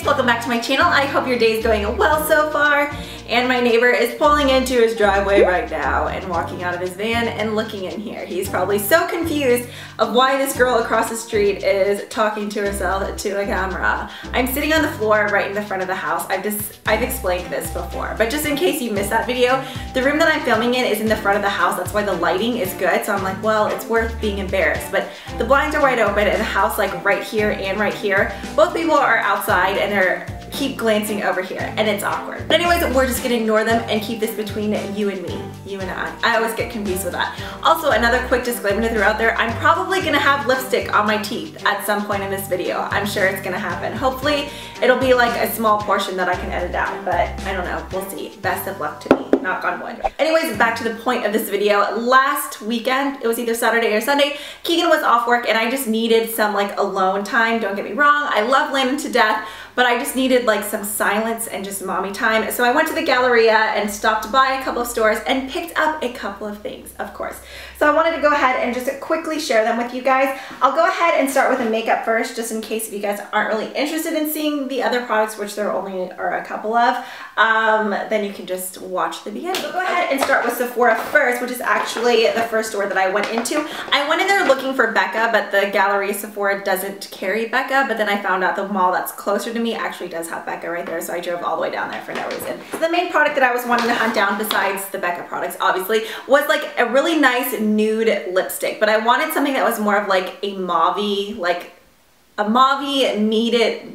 kids, welcome back to my channel. I hope your day is going well so far. And my neighbor is pulling into his driveway right now and walking out of his van and looking in here. He's probably so confused of why this girl across the street is talking to herself to a camera. I'm sitting on the floor right in the front of the house. I've explained this before, but just in case you missed that video, the room that I'm filming in is in the front of the house. That's why the lighting is good. So I'm like, well, it's worth being embarrassed. But the blinds are wide open and the house like right here and right here. Both people are outside and they're keep glancing over here and it's awkward. But anyways, we're just gonna ignore them and keep this between you and me, you and I always get confused with that. Also, another quick disclaimer to throw out there, I'm probably gonna have lipstick on my teeth at some point in this video. I'm sure it's gonna happen. Hopefully it'll be like a small portion that I can edit out, but I don't know, we'll see. Best of luck to me, knock on wood. Anyways, back to the point of this video. Last weekend, it was either Saturday or Sunday, Keegan was off work and I just needed some like alone time. Don't get me wrong, I love Landon to death, but I just needed like some silence and just mommy time. So I went to the Galleria and stopped by a couple of stores and picked up a couple of things, of course. So I wanted to go ahead and just quickly share them with you guys. I'll go ahead and start with the makeup first, just in case if you guys aren't really interested in seeing the other products, which there only are a couple of, then you can just watch the beginning. So go ahead and start with Sephora first, which is actually the first store that I went into. I went in there looking for Becca, but the Galleria Sephora doesn't carry Becca, but then I found out the mall that's closer to me actually does have Becca right there, so I drove all the way down there for no reason. So the main product that I was wanting to hunt down, besides the Becca products obviously, was like a really nice nude lipstick, but I wanted something that was more of like a mauve-y, like a mauve-y muted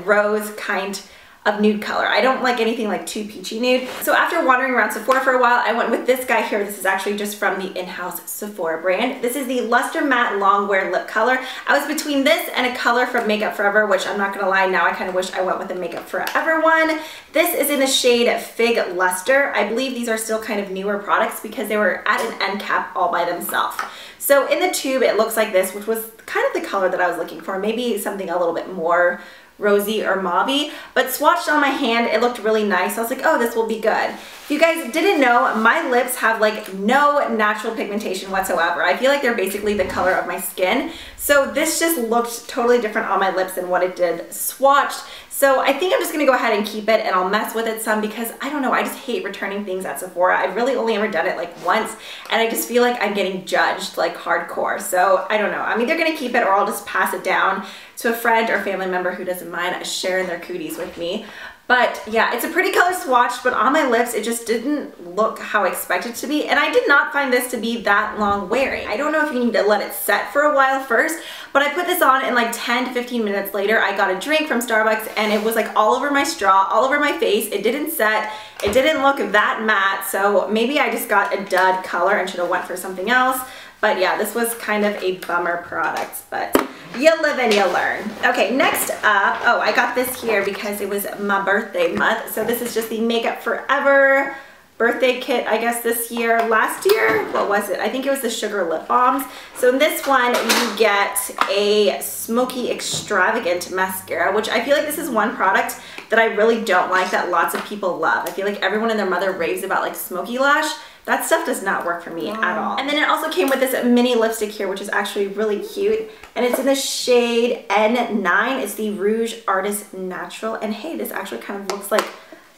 rose kind of nude color. I don't like anything like too peachy nude. So after wandering around Sephora for a while, I went with this guy here. This is actually just from the in-house Sephora brand. This is the Luster Matte Long Wear Lip Color. I was between this and a color from Makeup Forever, which I'm not gonna lie, now I kind of wish I went with the Makeup Forever one. This is in the shade Fig Luster. I believe these are still kind of newer products because they were at an end cap all by themselves. So in the tube, it looks like this, which was kind of the color that I was looking for. Maybe something a little bit more rosy or mauve-y, but swatched on my hand, it looked really nice. I was like, oh, this will be good. If you guys didn't know, my lips have like no natural pigmentation whatsoever. I feel like they're basically the color of my skin. So this just looked totally different on my lips than what it did swatched. So I think I'm just gonna go ahead and keep it and I'll mess with it some because I don't know, I just hate returning things at Sephora. I've really only ever done it like once and I just feel like I'm getting judged like hardcore. So I don't know, I'm either gonna keep it or I'll just pass it down to a friend or family member who doesn't mind sharing their cooties with me. But yeah, it's a pretty color swatch, but on my lips, it just didn't look how I expected it to be. And I did not find this to be that long wearing. I don't know if you need to let it set for a while first, but I put this on and like 10 to 15 minutes later, I got a drink from Starbucks and it was like all over my straw, all over my face. It didn't set, it didn't look that matte. So maybe I just got a dud color and should have went for something else. But yeah, this was kind of a bummer product, but you live and you learn. Okay, next up, oh, I got this here because it was my birthday month. So this is just the Makeup Forever birthday kit, I guess this year. Last year, what was it? I think it was the Sugar Lip Balms. So in this one, you get a Smoky Extravagant mascara, which I feel like this is one product that I really don't like that lots of people love. I feel like everyone and their mother raves about like Smoky Lash. That stuff does not work for me at all. And then it also came with this mini lipstick here, which is actually really cute. And it's in the shade N9. It's the Rouge Artist Natural. And hey, this actually kind of looks like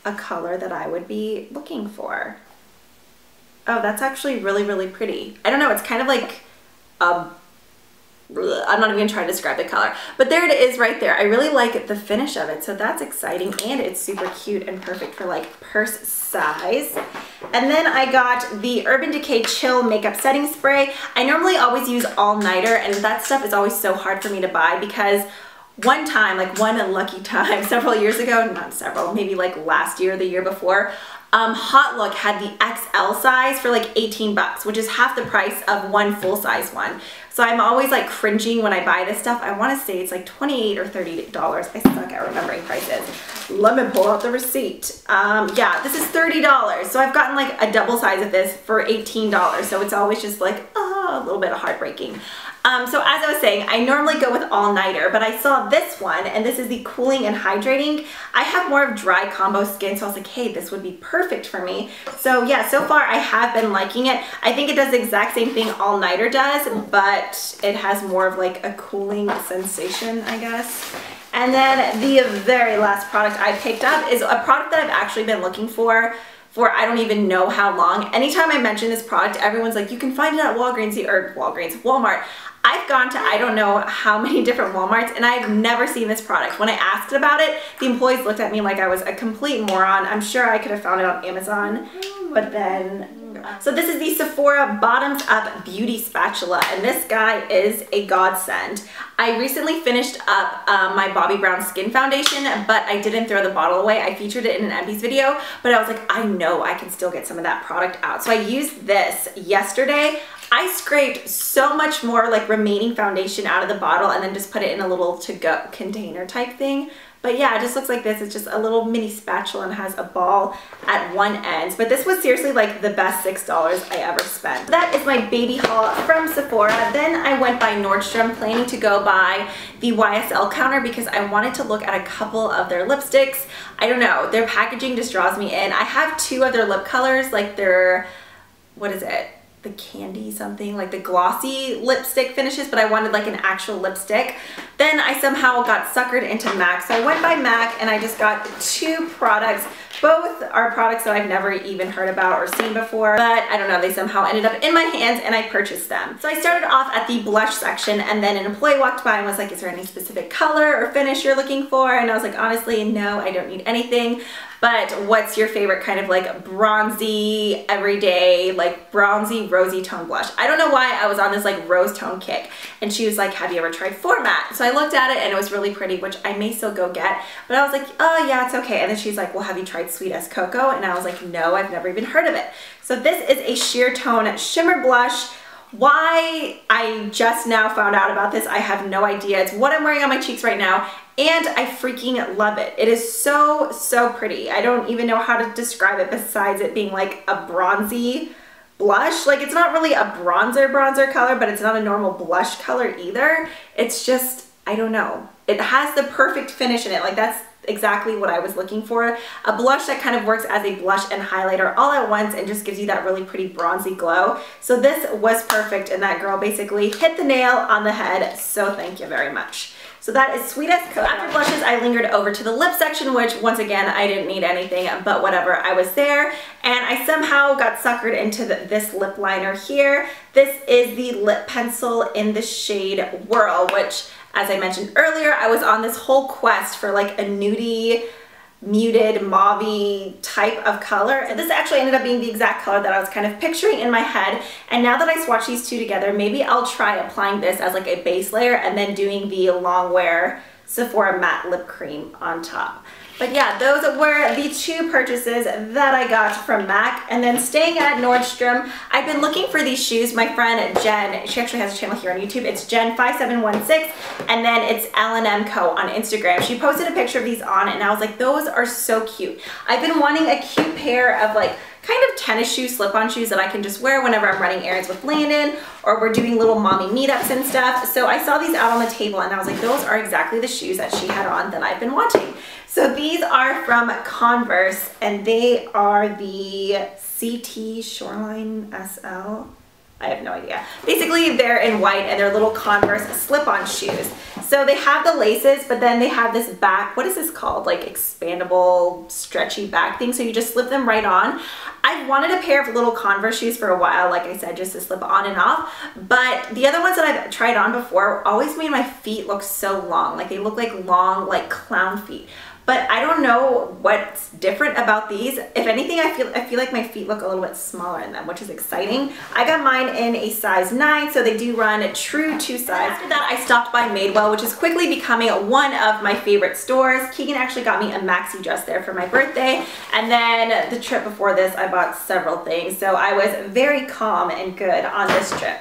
a color that I would be looking for. Oh, that's actually really, really pretty. I don't know, it's kind of like, I'm not even gonna try to describe the color, but there it is right there. I really like the finish of it, so that's exciting, and it's super cute and perfect for like purse size. And then I got the Urban Decay Chill Makeup Setting Spray. I normally always use All Nighter, and that stuff is always so hard for me to buy because one time, like one lucky time, several years ago, not several, maybe like last year or the year before, Hot Look had the XL size for like 18 bucks, which is half the price of one full-size one. So I'm always like cringing when I buy this stuff. I want to say it's like $28 or $30. I suck at remembering prices. Let me pull out the receipt. Yeah, this is $30. So I've gotten like a double size of this for $18. So it's always just like, a little bit heartbreaking. So as I was saying, I normally go with all-nighter, but I saw this one, and this is the cooling and hydrating. I have more of dry combo skin, so I was like, hey, this would be perfect for me. So yeah, so far I have been liking it. I think it does the exact same thing all-nighter does, but it has more of like a cooling sensation, I guess. And then the very last product I picked up is a product that I've actually been looking for I don't even know how long. Anytime I mention this product, everyone's like, you can find it at Walmart. I've gone to I don't know how many different Walmarts, and I've never seen this product. When I asked about it, the employees looked at me like I was a complete moron. I'm sure I could have found it on Amazon, but then... So this is the Sephora Bottoms Up Beauty Spatula, and this guy is a godsend. I recently finished up my Bobbi Brown Skin Foundation, but I didn't throw the bottle away. I featured it in an empties video, but I was like, I know I can still get some of that product out. So I used this yesterday. I scraped so much more like remaining foundation out of the bottle and then just put it in a little to-go container type thing. But yeah, it just looks like this. It's just a little mini spatula and has a ball at one end. But this was seriously like the best $6 I ever spent. That is my baby haul from Sephora. Then I went by Nordstrom, planning to go by the YSL counter because I wanted to look at a couple of their lipsticks. I don't know, their packaging just draws me in. I have two other lip colors, like their, what is it? The candy something, like the glossy lipstick finishes, but I wanted like an actual lipstick. Then I somehow got suckered into MAC, so I went by MAC and I just got two products. Both are products that I've never even heard about or seen before, but I don't know, they somehow ended up in my hands and I purchased them. So I started off at the blush section, and then an employee walked by and was like, is there any specific color or finish you're looking for? And I was like, honestly, no, I don't need anything. But what's your favorite kind of like bronzy, everyday, like bronzy, rosy tone blush? I don't know why I was on this like rose tone kick. And she was like, have you ever tried Format? So I looked at it and it was really pretty, which I may still go get. But I was like, oh yeah, it's okay. And then she's like, well, have you tried Sweet as Cocoa? And I was like, no, I've never even heard of it. So this is a sheer tone shimmer blush. Why I just now found out about this, I have no idea. It's what I'm wearing on my cheeks right now, and I freaking love it. It is so, so pretty. I don't even know how to describe it besides it being like a bronzy blush. Like, it's not really a bronzer color, but it's not a normal blush color either. It's just, I don't know. It has the perfect finish in it. Like, that's exactly what I was looking for. A blush that kind of works as a blush and highlighter all at once and just gives you that really pretty bronzy glow. So this was perfect, and that girl basically hit the nail on the head. So thank you very much. So that is Sweet as Cocoa. After blushes, I lingered over to the lip section, which once again, I didn't need anything, but whatever, I was there. And I somehow got suckered into this lip liner here. This is the lip pencil in the shade Whirl, which, as I mentioned earlier, I was on this whole quest for like a nudie, muted, mauve-y type of color. And this actually ended up being the exact color that I was kind of picturing in my head. And now that I swatch these two together, maybe I'll try applying this as like a base layer and then doing the long wear Sephora matte lip cream on top. But yeah, those were the two purchases that I got from MAC. And then staying at Nordstrom, I've been looking for these shoes. My friend Jen, she actually has a channel here on YouTube. It's Jen5716, and then it's L&M Co on Instagram. She posted a picture of these on, and I was like, those are so cute. I've been wanting a cute pair of like kind of tennis shoe, slip-on shoes that I can just wear whenever I'm running errands with Landon, or we're doing little mommy meetups and stuff. So I saw these out on the table and I was like, those are exactly the shoes that she had on that I've been wanting. So these are from Converse, and they are the CT Shoreline SL. I have no idea. Basically, they're in white and they're little Converse slip-on shoes. So they have the laces, but then they have this back, what is this called? Like expandable, stretchy back thing. So you just slip them right on. I've wanted a pair of little Converse shoes for a while, like I said, just to slip on and off. But the other ones that I've tried on before always made my feet look so long. Like they look like long, like clown feet. But I don't know what's different about these. If anything, I feel like my feet look a little bit smaller in them, which is exciting. I got mine in a size 9, so they do run true to size. After that, I stopped by Madewell, which is quickly becoming one of my favorite stores. Keegan actually got me a maxi dress there for my birthday. And then the trip before this, I bought several things. So I was very calm and good on this trip.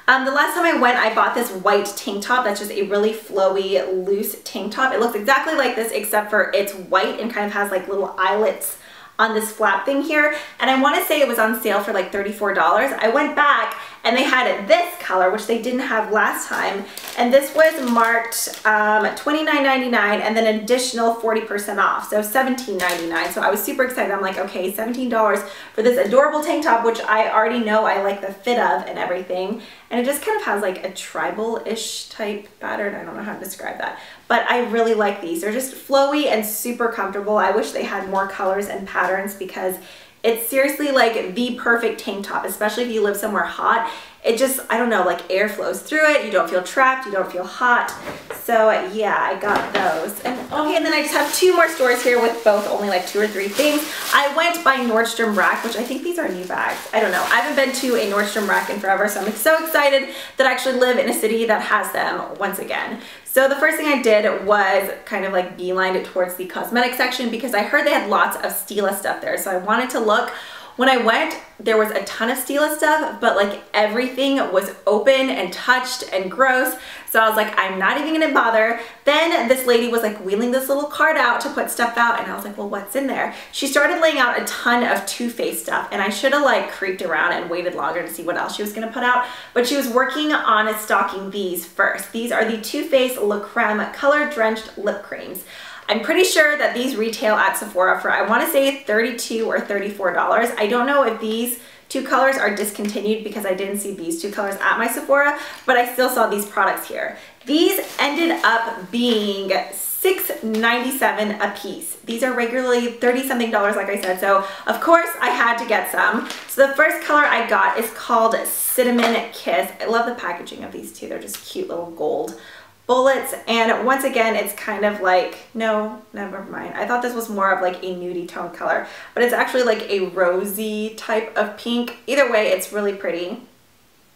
The last time I went, I bought this white tank top that's just a really flowy, loose tank top. It looks exactly like this, except for it's white and kind of has like little eyelets on this flap thing here. And I want to say it was on sale for like $34. I went back and they had this color, which they didn't have last time, and this was marked $29.99 and then an additional 40% off, so $17.99. So I was super excited. I'm like, okay, $17 for this adorable tank top, which I already know I like the fit of and everything. And it just kind of has like a tribal-ish type pattern. I don't know how to describe that, but I really like these. They're just flowy and super comfortable. I wish they had more colors and patterns because it's seriously like the perfect tank top, especially if you live somewhere hot. It just, I don't know, like air flows through it. You don't feel trapped. You don't feel hot. So yeah, I got those. And okay, and then I just have two more stores here with both only like 2 or 3 things. I went by Nordstrom Rack, which I think these are new bags. I don't know. I haven't been to a Nordstrom Rack in forever, so I'm so excited that I actually live in a city that has them once again. So the first thing I did was kind of like beelined it towards the cosmetic section because I heard they had lots of Stila stuff there. So I wanted to look. When I went, there was a ton of Stila stuff, but like everything was open and touched and gross. So I was like, I'm not even gonna bother. Then this lady was like wheeling this little cart out to put stuff out, and I was like, well, what's in there? She started laying out a ton of Too Faced stuff, and I should have like creeped around and waited longer to see what else she was gonna put out, but she was working on stocking these first. These are the Too Faced La Creme Color Drenched Lip Creams. I'm pretty sure that these retail at Sephora for, I want to say $32 or $34. I don't know if these 2 colors are discontinued because I didn't see these 2 colors at my Sephora, but I still saw these products here. These ended up being $6.97 a piece. These are regularly 30-something dollars, like I said, so of course I had to get some. So the first color I got is called Cinnamon Kiss. I love the packaging of these two. They're just cute little gold bullets, and once again it's kind of like, no, never mind, I thought this was more of like a nudie tone color, but it's actually like a rosy type of pink. Either way, it's really pretty.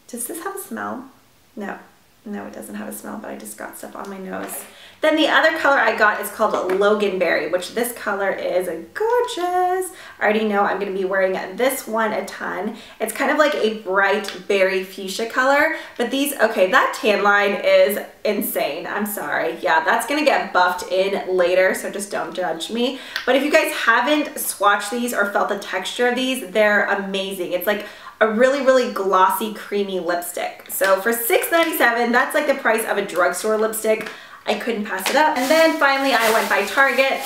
Does this have a smell? No, it doesn't have a smell, but I just got stuff on my nose. Then the other color I got is called Loganberry, which this color is gorgeous. I already know I'm going to be wearing this one a ton. It's kind of like a bright berry fuchsia color, but these, okay, that tan line is insane. I'm sorry. Yeah, that's going to get buffed in later, so just don't judge me. But if you guys haven't swatched these or felt the texture of these, they're amazing. It's like a really, really glossy, creamy lipstick. So for $6.97, that's like the price of a drugstore lipstick. I couldn't pass it up. And then finally I went by Target.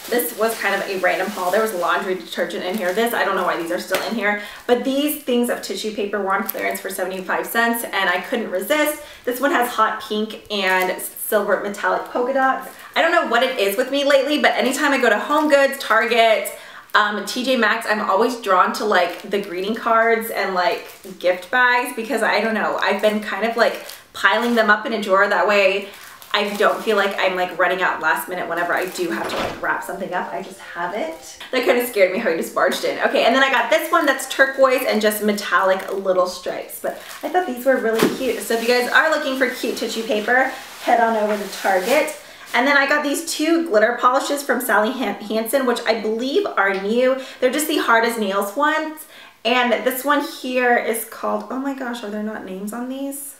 This was kind of a random haul. There was laundry detergent in here. This, I don't know why these are still in here, but these things of tissue paper were on clearance for 75 cents and I couldn't resist. This one has hot pink and silver metallic polka dots. I don't know what it is with me lately, but anytime I go to Home Goods, Target, TJ Maxx, I'm always drawn to like the greeting cards and like gift bags because I don't know, I've been kind of like piling them up in a drawer. That way I don't feel like I'm like running out last minute whenever I do have to like wrap something up. I just have it. That kind of scared me how I just barged in. Okay, and then I got this one that's turquoise and just metallic little stripes. But I thought these were really cute. So if you guys are looking for cute tissue paper, head on over to Target. And then I got these 2 glitter polishes from Sally Hansen, which I believe are new. They're just the hard as nails ones. And this one here is called, oh my gosh, are there not names on these?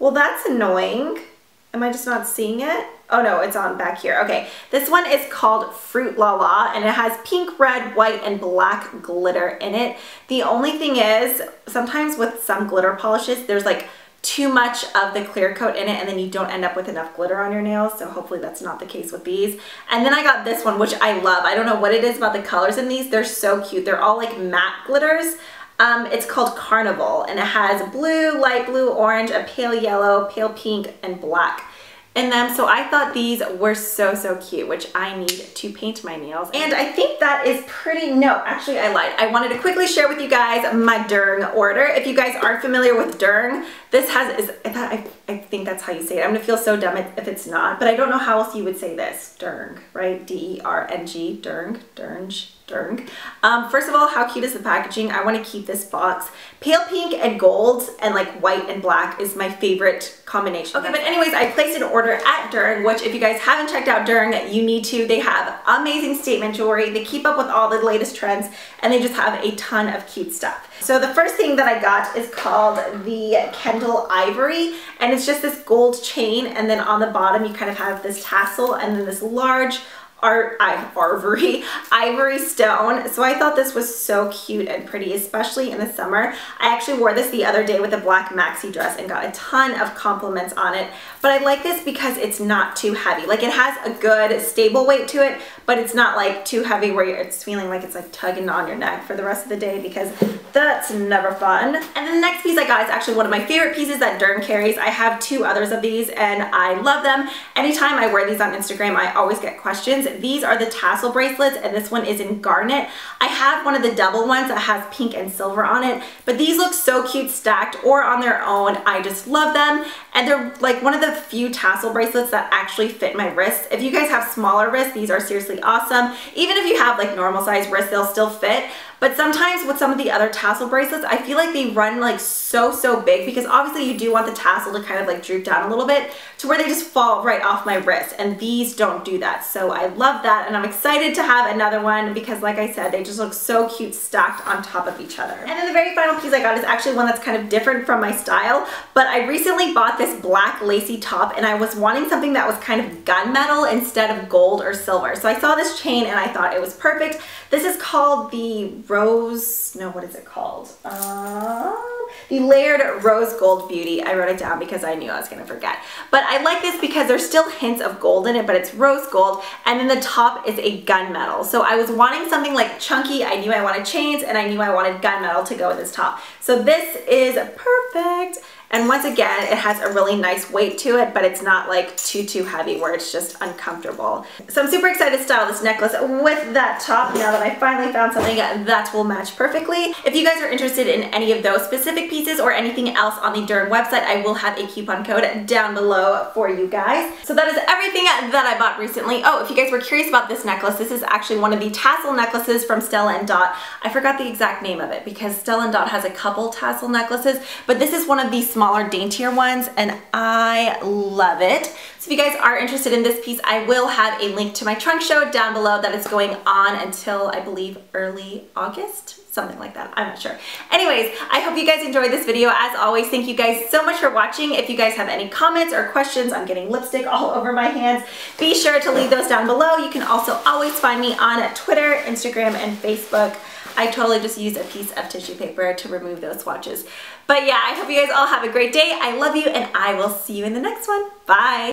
Well, that's annoying. Am I just not seeing it? Oh no, it's on back here. Okay, this one is called Fruit La La, and it has pink, red, white, and black glitter in it. The only thing is, sometimes with some glitter polishes, there's like too much of the clear coat in it and then you don't end up with enough glitter on your nails, so hopefully that's not the case with these. And then I got this one, which I love. I don't know what it is about the colors in these. They're so cute. They're all like matte glitters. It's called Carnival, and it has blue, light blue, orange, a pale yellow, pale pink, and black in them. So I thought these were so cute, which I need to paint my nails. And I think that is pretty, no, actually I lied. I wanted to quickly share with you guys my Durng order. If you guys aren't familiar with Durng, this has, I think that's how you say it. I'm gonna feel so dumb if it's not, but I don't know how else you would say this. Durng, right? D-E-R-N-G, Durng, Durng. First of all, how cute is the packaging? I want to keep this box. Pale pink and gold and like white and black is my favorite combination. Okay, but anyways, I placed an order at Durng, which if you guys haven't checked out Durng, you need to. They have amazing statement jewelry. They keep up with all the latest trends and they just have a ton of cute stuff. So the first thing that I got is called the Kendall Ivory, and it's just this gold chain, and then on the bottom you kind of have this tassel and then this large ivory stone. So I thought this was so cute and pretty, especially in the summer. I actually wore this the other day with a black maxi dress and got a ton of compliments on it. But I like this because it's not too heavy. Like, it has a good stable weight to it, but it's not like too heavy where it's feeling like it's like tugging on your neck for the rest of the day, because that's never fun. And then the next piece I got is actually one of my favorite pieces that Dern carries. I have 2 others of these and I love them. Anytime I wear these on Instagram, I always get questions. These are the tassel bracelets, and this one is in garnet. I have one of the double ones that has pink and silver on it, but these look so cute stacked or on their own. I just love them, and they're like one of the few tassel bracelets that actually fit my wrists. If you guys have smaller wrists, these are seriously awesome. Even if you have like normal size wrists, they'll still fit. But sometimes with some of the other tassel bracelets, I feel like they run like so big, because obviously you do want the tassel to kind of like droop down a little bit to where they just fall right off my wrist, and these don't do that. So I love that, and I'm excited to have another one because, like I said, they just look so cute stacked on top of each other. And then the very final piece I got is actually one that's kind of different from my style, but I recently bought this black lacy top and I was wanting something that was kind of gunmetal instead of gold or silver. So I saw this chain and I thought it was perfect. This is called the what is it called? The Layered Rose Gold Beauty. I wrote it down because I knew I was gonna forget. But I like this because there's still hints of gold in it, but it's rose gold, and then the top is a gunmetal. So I was wanting something like chunky. I knew I wanted chains, and I knew I wanted gunmetal to go with this top. So this is perfect. And once again, it has a really nice weight to it, but it's not like too heavy where it's just uncomfortable. So I'm super excited to style this necklace with that top now that I finally found something that will match perfectly. If you guys are interested in any of those specific pieces or anything else on the Dern website, I will have a coupon code down below for you guys. So that is everything that I bought recently. Oh, if you guys were curious about this necklace, this is actually one of the tassel necklaces from Stella & Dot. I forgot the exact name of it because Stella & Dot has a couple tassel necklaces, but this is one of these smaller, daintier ones, and I love it. So if you guys are interested in this piece, I will have a link to my trunk show down below that is going on until, I believe, early August, something like that. I'm not sure. Anyways, I hope you guys enjoyed this video. As always, thank you guys so much for watching. If you guys have any comments or questions, I'm getting lipstick all over my hands, be sure to leave those down below. You can also always find me on Twitter, Instagram, and Facebook. I totally just used a piece of tissue paper to remove those swatches. But yeah, I hope you guys all have a great day. I love you, and I will see you in the next one. Bye.